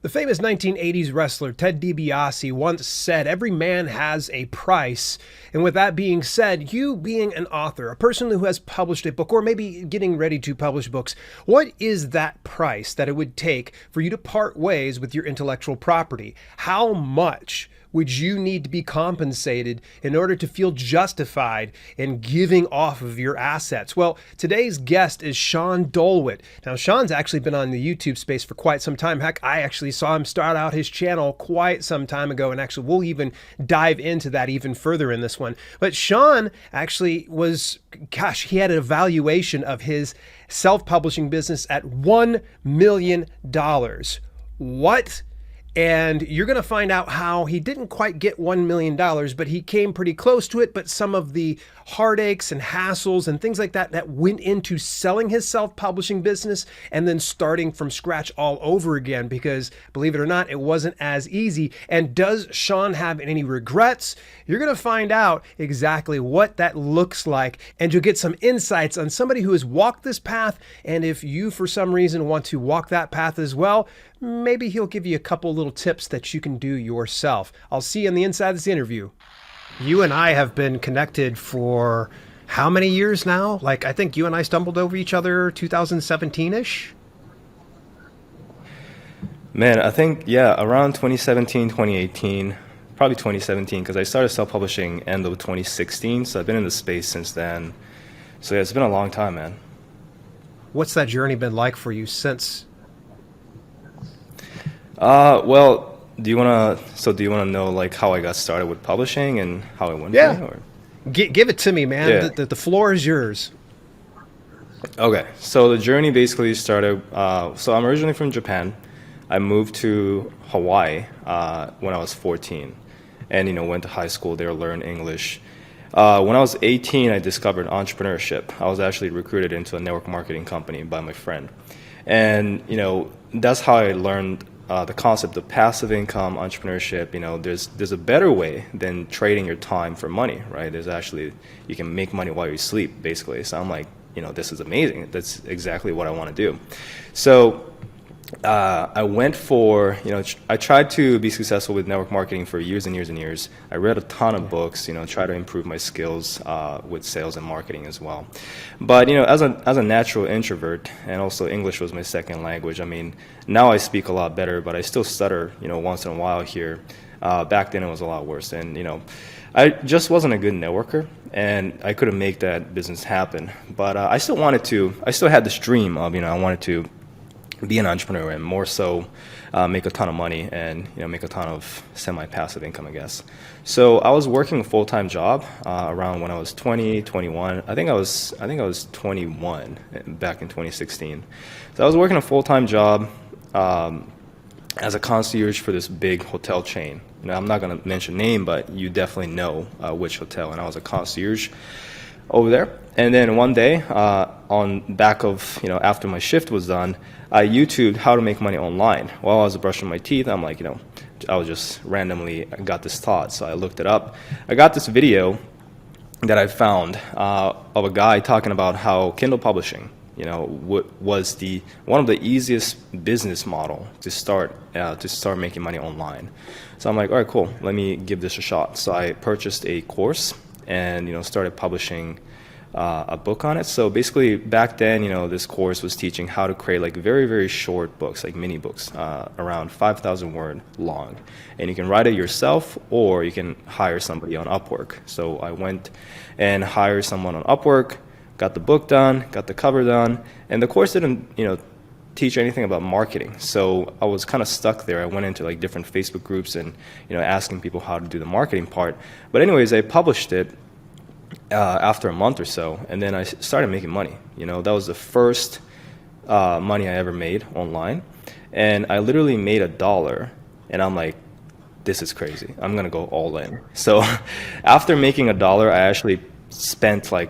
The famous 1980s wrestler Ted DiBiase once said, "Every man has a price." And with that being said, you being an author, a person who has published a book or maybe getting ready to publish books, what is that price that it would take for you to part ways with your intellectual property? How much would you need to be compensated in order to feel justified in giving off of your assets? Well, today's guest is Sean Dollwet. Now, Sean's actually been on the YouTube space for quite some time. Heck, I actually saw him start out his channel quite some time ago, and actually we'll even dive into that even further in this one. But Sean actually was, he had a valuation of his self-publishing business at $1 million. What? And you're going to find out how he didn't quite get $1 million, but he came pretty close to it. But some of the heartaches and hassles and things like that that went into selling his self-publishing business and then starting from scratch all over again, because believe it or not, it wasn't as easy. And does Sean have any regrets? You're going to find out exactly what that looks like, and you'll get some insights on somebody who has walked this path. And if you, for some reason, want to walk that path as well, maybe he'll give you a couple little tips that you can do yourself. I'll see you on the inside of this interview. You and I have been connected for how many years now? Like, I think you and I stumbled over each other 2017-ish. Man, I think, yeah, around 2017, 2018, probably 2017, because I started self-publishing end of 2016, so I've been in the space since then. So yeah, it's been a long time, man. What's that journey been like for you since? Well, do you want to know like how I got started with publishing and how it went? Yeah. For me, or? Give it to me, man. Yeah. The floor is yours. Okay, so the journey basically started, so I'm originally from Japan. I moved to Hawaii when I was 14 and, went to high school there, learned English. When I was 18, I discovered entrepreneurship. I was actually recruited into a network marketing company by my friend. And, that's how I learned the concept of passive income, entrepreneurship. There's a better way than trading your time for money, right? There's actually, you can make money while you sleep, basically. So I'm like, this is amazing. That's exactly what I want to do. So I went for, I tried to be successful with network marketing for years and years and years. I read a ton of books, try to improve my skills with sales and marketing as well. But, as a natural introvert, and also English was my second language, now I speak a lot better, but I still stutter, once in a while here. Back then it was a lot worse. And, I just wasn't a good networker, and I couldn't make that business happen. But I still had this dream of, I wanted to be an entrepreneur and more so make a ton of money and make a ton of semi-passive income, I guess. So I was working a full-time job around when I was 20, 21. I think I was 21 back in 2016. So I was working a full-time job as a concierge for this big hotel chain. I'm not going to mention name, but you definitely know which hotel. And I was a concierge over there. And then one day, on back of, after my shift was done, I YouTubed how to make money online. While I was brushing my teeth, I'm like, I was just randomly got this thought. So I looked it up. I got this video that I found of a guy talking about how Kindle publishing, was one of the easiest business model to start making money online. So I'm like, all right, cool. Let me give this a shot. So I purchased a course and, started publishing a book on it. So basically back then, this course was teaching how to create like very, very short books, like mini books, around 5,000 word long. And you can write it yourself or you can hire somebody on Upwork. So I went and hired someone on Upwork, got the book done, got the cover done, and the course didn't, teach anything about marketing. So I was kind of stuck there. I went into like different Facebook groups and, asking people how to do the marketing part. But anyways, I published it after a month or so, and then I started making money. That was the first money I ever made online, and I literally made $1, and I'm like, this is crazy. I'm gonna go all in. So after making $1, I actually spent like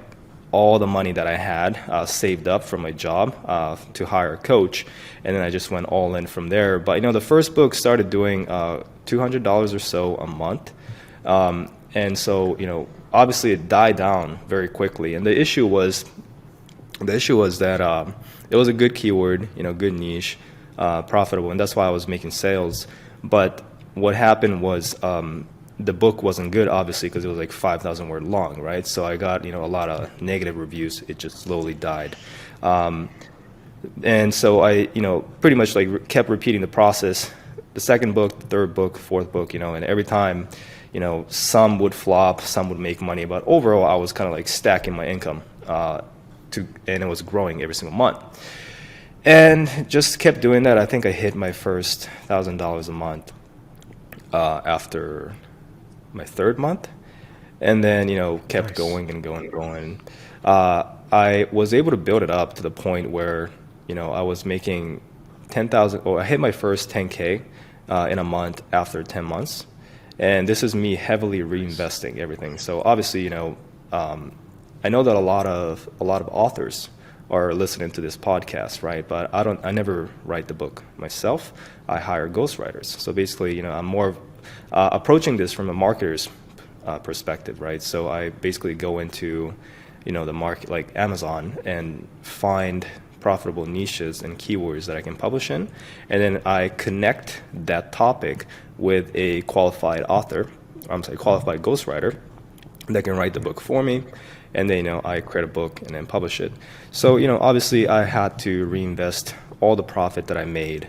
all the money that I had saved up from my job to hire a coach, and then I just went all in from there. But the first book started doing $200 or so a month, and so obviously it died down very quickly. And the issue was that it was a good keyword, good niche. profitable, and that's why I was making sales. But what happened was the book wasn't good, obviously, because it was like 5,000 word long, right? So I got a lot of negative reviews. It just slowly died. And so I pretty much like kept repeating the process. The second book, the third book, fourth book, and every time, some would flop, some would make money, but overall I was kind of like stacking my income, and it was growing every single month. And just kept doing that. I think I hit my first $1,000 a month after my third month, and then kept Nice. going and going and going. I was able to build it up to the point where I was making 10,000. I hit my first 10K in a month after 10 months, and this is me heavily reinvesting everything. So obviously, I know that a lot of authors are listening to this podcast, right? But I never write the book myself. I hire ghostwriters. So basically, I'm more approaching this from a marketer's perspective, right? So I basically go into, the market like Amazon and find profitable niches and keywords that I can publish in, and then I connect that topic with a qualified qualified ghostwriter that can write the book for me, and then I create a book and then publish it. So obviously I had to reinvest all the profit that I made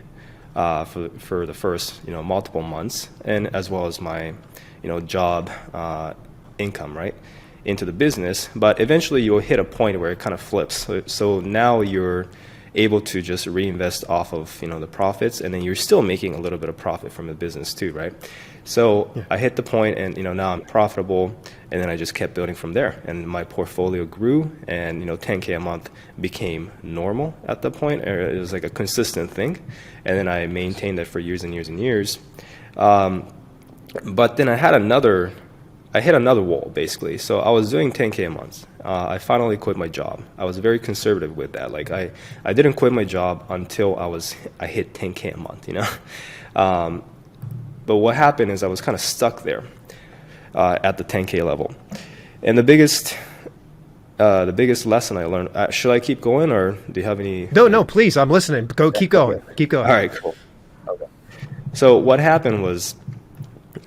for the first multiple months, and as well as my job income, right, into the business. But eventually you'll hit a point where it kind of flips. So now you're able to just reinvest off of the profits, and then you're still making a little bit of profit from the business too, right? So Yeah. I hit the point, and now I'm profitable, and then I just kept building from there, and my portfolio grew, and 10K a month became normal at that point. It was like a consistent thing, and then I maintained that for years and years and years. But then I hit another wall, basically. So I was doing 10K a month. I finally quit my job. I was very conservative with that. Like I didn't quit my job until I hit 10K a month, But what happened is I was kind of stuck there at the 10K level. And the biggest lesson I learned, should I keep going, or do you have any? No, please. I'm listening. Go. Keep going. Keep going. All right, cool. Okay. So what happened was,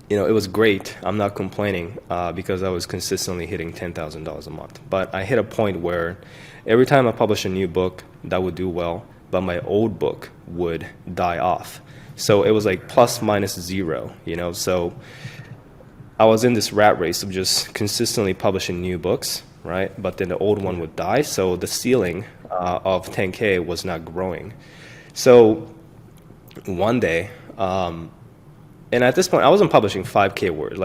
it was great. I'm not complaining because I was consistently hitting $10,000 a month. But I hit a point where every time I publish a new book, that would do well, but my old book would die off. So it was like plus minus zero, So I was in this rat race of just consistently publishing new books, right? But then the old one would die. So the ceiling of 10K was not growing. So one day, and at this point, I wasn't publishing 5K words.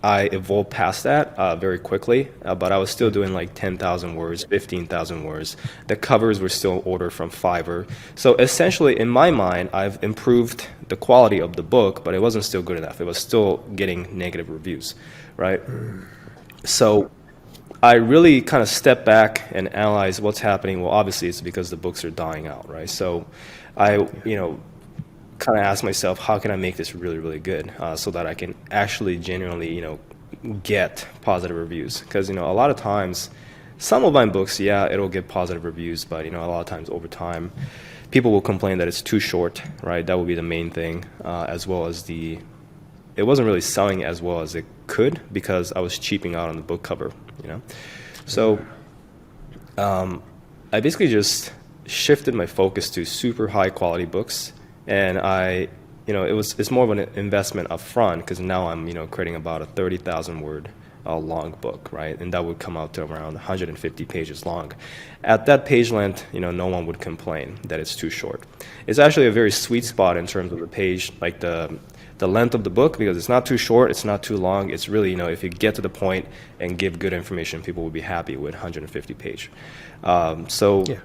I evolved past that very quickly, but I was still doing like 10,000 words, 15,000 words. The covers were still ordered from Fiverr. So essentially, in my mind, I've improved the quality of the book, but it wasn't still good enough. It was still getting negative reviews, right? So I really kind of stepped back and analyzed what's happening. Well, obviously, it's because the books are dying out, right? So I, kind of ask myself, how can I make this really, really good so that I can actually genuinely, get positive reviews? Because, a lot of times, some of my books, yeah, it'll get positive reviews, but, a lot of times over time, people will complain that it's too short, right? That would be the main thing, as well as it wasn't really selling as well as it could because I was cheaping out on the book cover, So I basically just shifted my focus to super high quality books. And it's more of an investment up front because now I'm, creating about a 30,000 word long book, right? And that would come out to around 150 pages long. At that page length, no one would complain that it's too short. It's actually a very sweet spot in terms of the page, like the length of the book, because it's not too short, it's not too long. It's really, if you get to the point and give good information, people will be happy with 150 page. Yeah.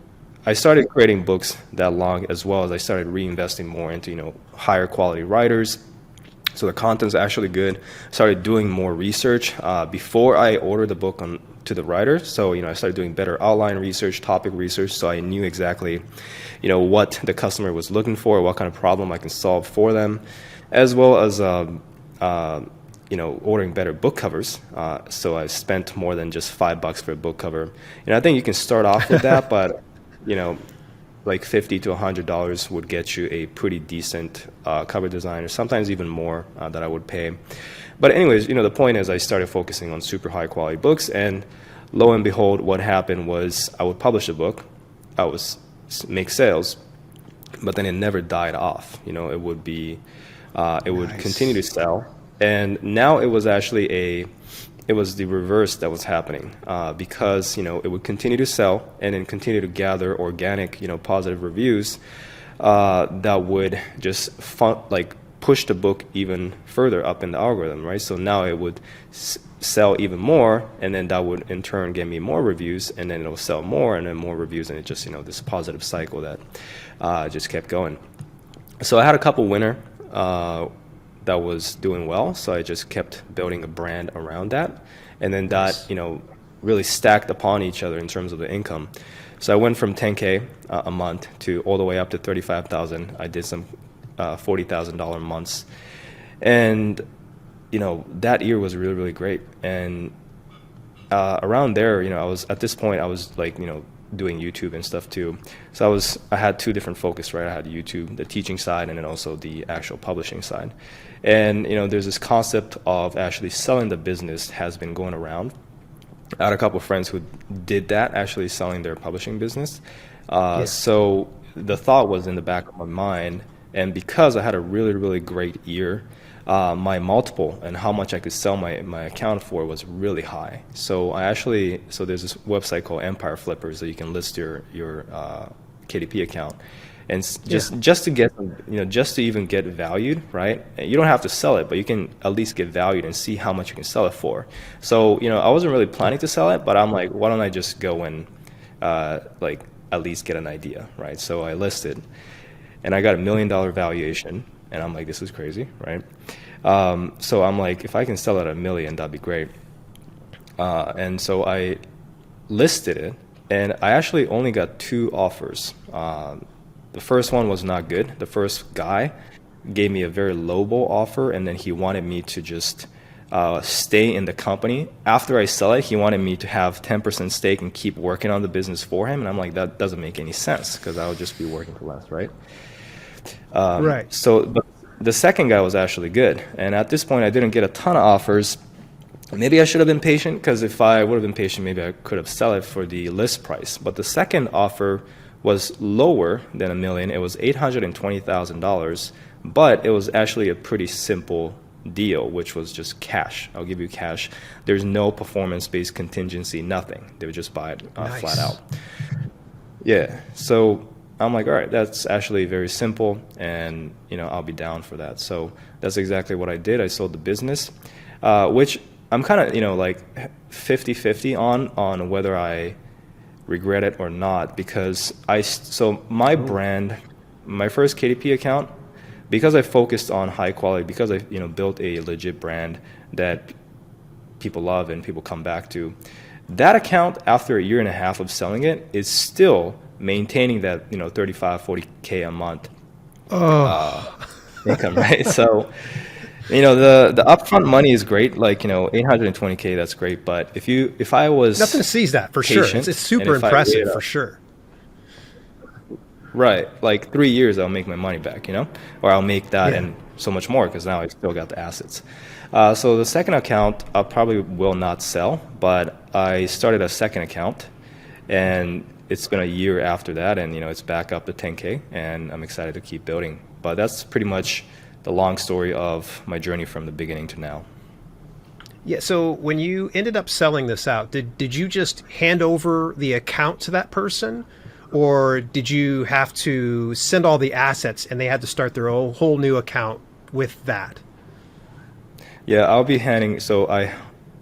I started creating books that long, as well as I started reinvesting more into, higher quality writers. So the content's actually good. Started doing more research before I ordered the book to the writer. So, I started doing better outline research, topic research, so I knew exactly, what the customer was looking for, what kind of problem I can solve for them, as well as, ordering better book covers. So I spent more than just $5 for a book cover. And I think you can start off with that, but like $50 to $100 would get you a pretty decent cover design, or sometimes even more that I would pay. But anyways, the point is I started focusing on super high quality books, and lo and behold, what happened was I would publish a book, I would make sales, but then it never died off. It would be, it would Nice. continue to sell, and now it was actually it was the reverse that was happening, because it would continue to sell and then continue to gather organic positive reviews that would just push the book even further up in the algorithm, right? So now it would sell even more, and then that would in turn get me more reviews, and then it'll sell more and then more reviews, and it just this positive cycle that just kept going. So I had a couple winner that was doing well, so I just kept building a brand around that, and then that really stacked upon each other in terms of the income. So I went from 10K a month to all the way up to 35,000. I did some $40,000 months, and that year was really, really great. And around there, I was at this point I was like doing YouTube and stuff too. So I had two different focus, right? I had YouTube, the teaching side, and then also the actual publishing side. And there's this concept of actually selling the business has been going around. I had a couple of friends who did that, actually selling their publishing business. So the thought was in the back of my mind, and because I had a really, really great year, my multiple and how much I could sell my account for was really high. So there's this website called Empire Flippers that you can list your KDP account, and just to get just to even get valued, right? You don't have to sell it, but you can at least get valued and see how much you can sell it for. So I wasn't really planning to sell it, but I'm like, why don't I just go and at least get an idea, right? So I listed, and I got $1 million valuation. And I'm like, this is crazy, right? So I'm like, if I can sell it at $1 million, that'd be great. And so I listed it, and I actually only got 2 offers. The first one was not good. The first guy gave me a very lowball offer, and then he wanted me to just stay in the company. After I sell it, he wanted me to have 10% stake and keep working on the business for him. And I'm like, that doesn't make any sense, because I would just be working for less, right? Right. So but the second guy was actually good. And at this point, I didn't get a ton of offers. Maybe I should have been patient, because if I would have been patient, maybe I could have sold it for the list price. But the second offer was lower than $1 million. It was $820,000, but it was actually a pretty simple deal, which was just cash. I'll give you cash. There's no performance-based contingency, nothing. They would just buy it flat out. Yeah. So I'm like, all right, that's actually very simple, and I'll be down for that. So that's exactly what I did. I sold the business, which I'm kind of like 50-50 on whether I regret it or not, because my brand, my first KDP account, because I focused on high quality, because I built a legit brand that people love and people come back to, that account after 1.5 years of selling it is still maintaining that 35-40K a month income, right? So the upfront money is great, like 820K, that's great. But if I was Nothing sees that for sure. It's super impressive for sure. Right, like 3 years I'll make my money back, or I'll make that and so much more, because now I still got the assets. So the second account I probably will not sell, but I started a second account, and it's been 1 year after that, and it's back up to 10K, and I'm excited to keep building. But that's pretty much the long story of my journey from the beginning to now. Yeah. So when you ended up selling this out, did you just hand over the account to that person, or did you have to send all the assets and they had to start their whole new account with that? Yeah, I'll be so I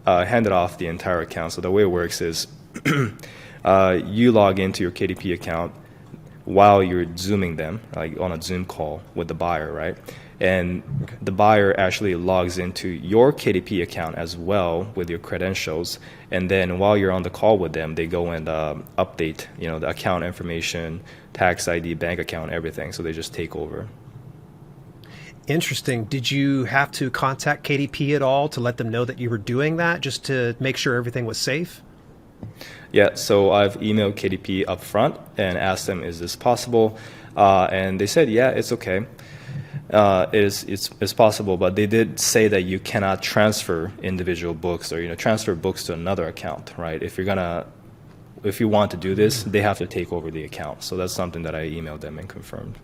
handed off the entire account. So the way it works is you log into your KDP account while you're Zooming them, like on a Zoom call with the buyer, right? And the buyer actually logs into your KDP account as well with your credentials. And then while you're on the call with them, they go and update, the account information, tax ID, bank account, everything. So they just take over. Interesting. Did you have to contact KDP at all to let them know that you were doing that, just to make sure everything was safe? Yeah, so I've emailed KDP up front and asked them, is this possible? And they said, yeah, it's okay. It's possible, but they did say that you cannot transfer individual books or transfer books to another account, right? If you want to do this, they have to take over the account. So that's something that I emailed them and confirmed.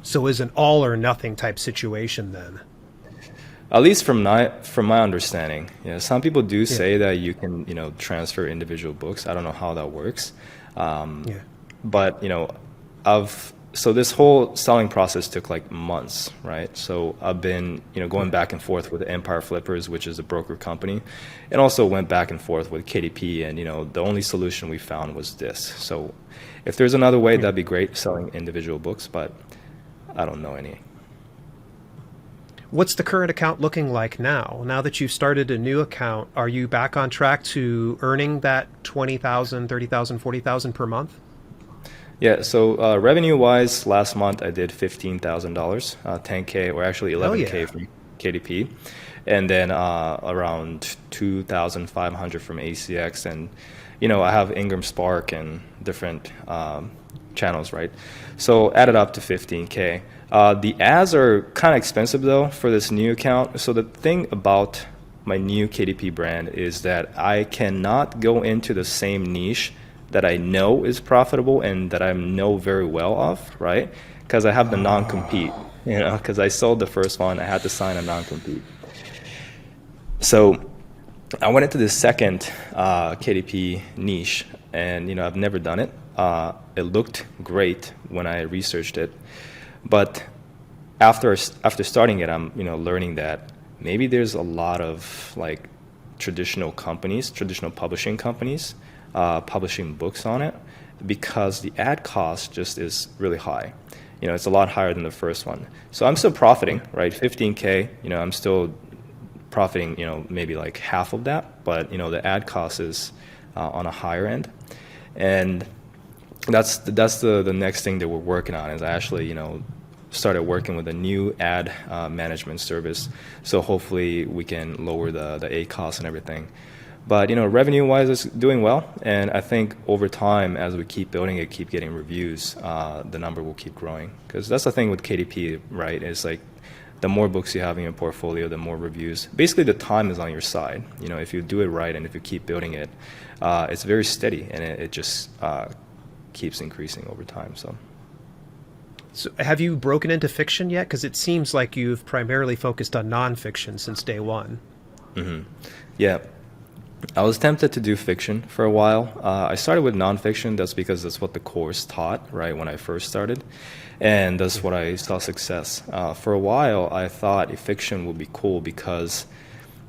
So is an all or nothing type situation then? At least from my understanding, yeah. Some people do Yeah. say that you can transfer individual books. I don't know how that works, Yeah. but so this whole selling process took like months, right? So I've been going back and forth with Empire Flippers, which is a broker company, and also went back and forth with KDP, and the only solution we found was this. So if there's another way, that'd be great, selling individual books, but I don't know any. What's the current account looking like now? Now that you've started a new account, are you back on track to earning that 20,000, 30,000, 40,000 per month? Yeah, so revenue-wise, last month I did $15,000, 10K, or actually 11K yeah. from KDP, and then around 2,500 from ACX, and I have Ingram Spark and different channels, right? So added up to 15K. The ads are kind of expensive though for this new account. So the thing about my new KDP brand is that I cannot go into the same niche that I know is profitable and that I know very well of, right? Because I have the non-compete, because I sold the first one, I had to sign a non-compete. So I went into this second KDP niche, and I've never done it. It looked great when I researched it, but after starting it, I'm learning that maybe there's a lot of like traditional publishing companies publishing books on it, because the ad cost just is really high. It's a lot higher than the first one. So I'm still profiting, right? 15K, I'm still profiting, maybe like half of that, but the ad cost is on a higher end. And that's the next thing that we're working on, is I actually, started working with a new ad management service. So hopefully we can lower the A cost and everything. But revenue-wise, it's doing well, and I think over time, as we keep building it, keep getting reviews, the number will keep growing. Because that's the thing with KDP, right? It's like the more books you have in your portfolio, the more reviews. Basically, the time is on your side. If you do it right and if you keep building it, it's very steady, and it just keeps increasing over time. So have you broken into fiction yet? Because it seems like you've primarily focused on nonfiction since day one. Mm-hmm. Yeah. I was tempted to do fiction for a while. I started with nonfiction. That's because that's what the course taught, right, when I first started. And that's what I saw success. For a while, I thought fiction would be cool because,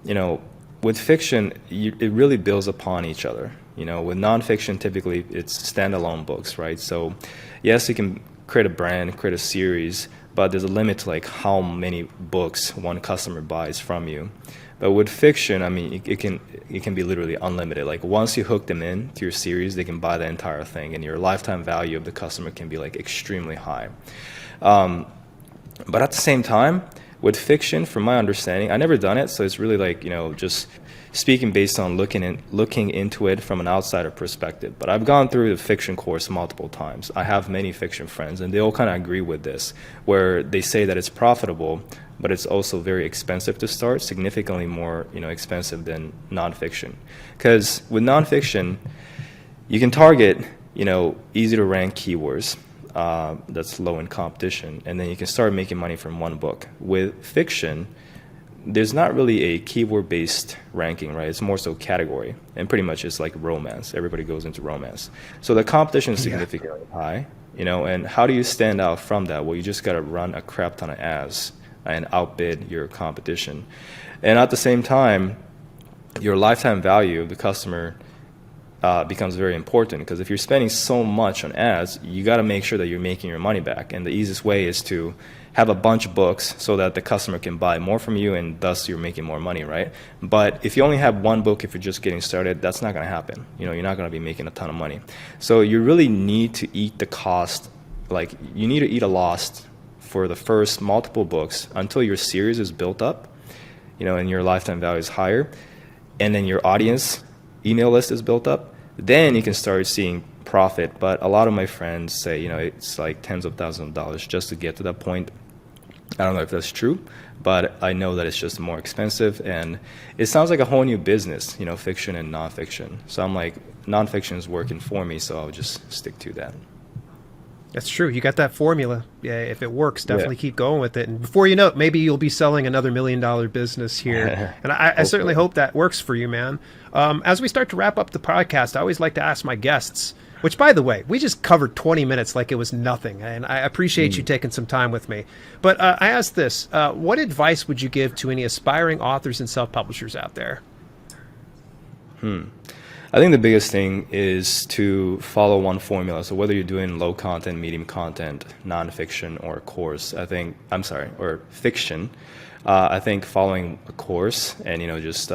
with fiction, it really builds upon each other. With nonfiction, typically it's standalone books, right? So, yes, you can create a brand, create a series, but there's a limit to like how many books one customer buys from you. But with fiction, I mean, it can be literally unlimited. Like once you hook them in to your series, they can buy the entire thing, and your lifetime value of the customer can be like extremely high. But at the same time, with fiction, from my understanding, I never done it, so it's really like just speaking based on looking into it from an outsider perspective. But I've gone through the fiction course multiple times. I have many fiction friends, and they all kind of agree with this, where they say that it's profitable, but it's also very expensive to start, significantly more expensive than nonfiction. Because with nonfiction, you can target easy to rank keywords that's low in competition, and then you can start making money from one book. With fiction, there's not really a keyword-based ranking, right? It's more so category, and pretty much it's like romance. Everybody goes into romance. So the competition is significantly high, and how do you stand out from that? Well, you just got to run a crap ton of ads and outbid your competition. And at the same time, your lifetime value of the customer becomes very important, because if you're spending so much on ads, you got to make sure that you're making your money back. And the easiest way is to have a bunch of books so that the customer can buy more from you, and thus you're making more money, right? But if you only have one book, if you're just getting started, that's not going to happen. You're not going to be making a ton of money. So you really need to eat the cost, like you need to eat a loss for the first multiple books until your series is built up, and your lifetime value is higher, and then your audience email list is built up, then you can start seeing profit. But a lot of my friends say, it's like tens of thousands of dollars just to get to that point. I don't know if that's true, but I know that it's just more expensive, and it sounds like a whole new business, fiction and nonfiction. So I'm like, nonfiction is working for me, so I'll just stick to that. That's true. You got that formula. Yeah, if it works, definitely keep going with it. And before you know it, maybe you'll be selling another $1 million business here. And I certainly hope that works for you, man. As we start to wrap up the podcast, I always like to ask my guests, which, by the way, we just covered 20 minutes like it was nothing. And I appreciate you taking some time with me. But I asked this, what advice would you give to any aspiring authors and self-publishers out there? I think the biggest thing is to follow one formula. So whether you're doing low content, medium content, nonfiction, or or fiction, I think following a course and just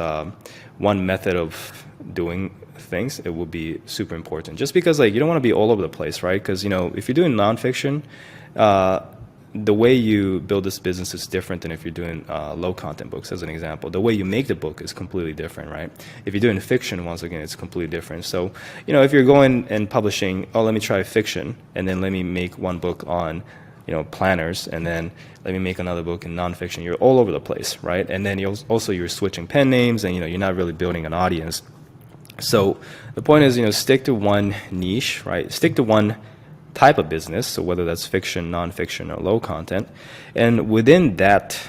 one method of doing things, it will be super important. Just because you don't want to be all over the place, right? Because if you're doing nonfiction, the way you build this business is different than if you're doing low content books, as an example. The way you make the book is completely different, right? If you're doing fiction, once again, it's completely different. So, if you're going and publishing, let me try fiction, and then let me make one book on, planners, and then let me make another book in nonfiction. You're all over the place, right? And then you're switching pen names, and you're not really building an audience. So the point is, stick to one niche, right? Stick to one type of business, so whether that's fiction, nonfiction, or low content, and within that,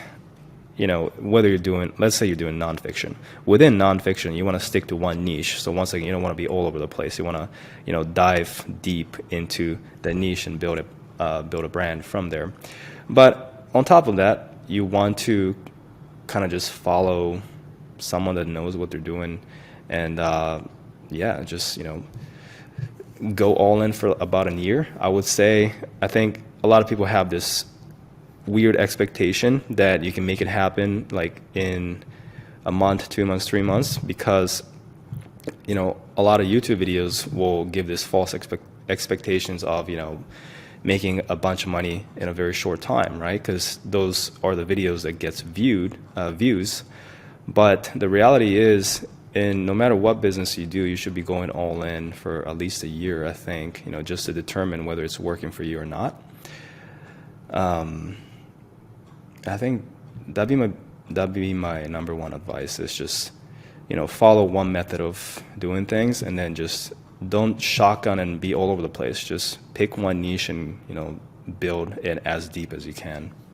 whether you're doing, let's say you're doing nonfiction, within nonfiction, you want to stick to one niche. So once again, you don't want to be all over the place. You want to, dive deep into the niche and build a brand from there. But on top of that, you want to kind of just follow someone that knows what they're doing, and just go all in for about a year. I would say, I think a lot of people have this weird expectation that you can make it happen like in a month, 2 months, 3 months, because a lot of YouTube videos will give this false expectations of making a bunch of money in a very short time, right? Because those are the videos that gets views. But the reality is, and no matter what business you do, you should be going all in for at least a year, I think, just to determine whether it's working for you or not. I think that'd be my number one advice, is just, follow one method of doing things, and then just don't shotgun and be all over the place. Just pick one niche and, build it as deep as you can.